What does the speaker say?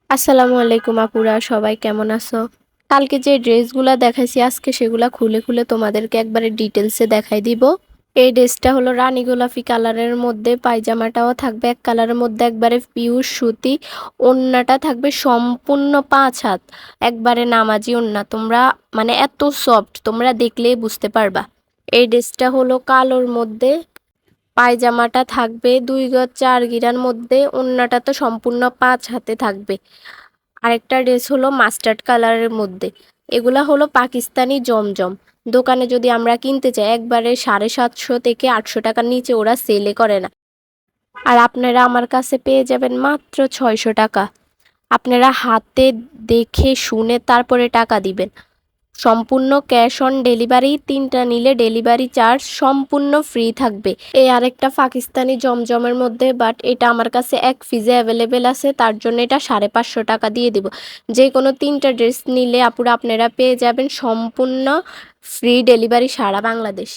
আসসালামু আলাইকুম আপুরা, সবাই কেমন আছো? কালকে যে ড্রেসগুলা দেখাইছি আজকে সেগুলা খুলে খুলে তোমাদেরকে একবারে ডিটেলসে দেখাই দিব। এই ড্রেসটা হলো রানী গোলাপি কালারের মধ্যে, পায়জামাটাও থাকবে এক কালারের মধ্যে, একবারে পিওর সুতি। ওড়নাটা থাকবে সম্পূর্ণ 5 হাত, একবারে নামাজি ওড়না। তোমরা মানে এত সফট, তোমরা দেখলেই বুঝতে পারবা। এই ড্রেসটা হলো কালোর মধ্যে, পায়জামাটা থাকবে 2 গজ 4 গিরার মধ্যে, ওড়নাটা তো সম্পূর্ণ 5 হাতে থাকবে। আরেকটা ড্রেস হলো মাস্টার্ড কালারের মধ্যে। এগুলা হলো পাকিস্তানি জমজম। দোকানে যদি আমরা কিনতে চাই একবারে 750 থেকে 800 টাকার নিচে ওরা সেলে করে না। আর আপনারা আমার কাছে পেয়ে যাবেন মাত্র 600 টাকা। আপনারা হাতে দেখে শুনে তারপরে টাকা দিবেন। সম্পূর্ণ ক্যাশ অন ডেলিভারি, 3টা নিলে ডেলিভারি চার্জ সম্পূর্ণ ফ্রি থাকবে। এই আরেকটা পাকিস্তানি জমজমের মধ্যে, বাট এটা আমার কাছে এক পিসে অ্যাভেলেবেল আছে, তার জন্য এটা 550 টাকা দিয়ে দিব। যে কোনো 3টা ড্রেস নিলে আপুরা আপনারা পেয়ে যাবেন সম্পূর্ণ ফ্রি ডেলিভারি সারা বাংলাদেশ।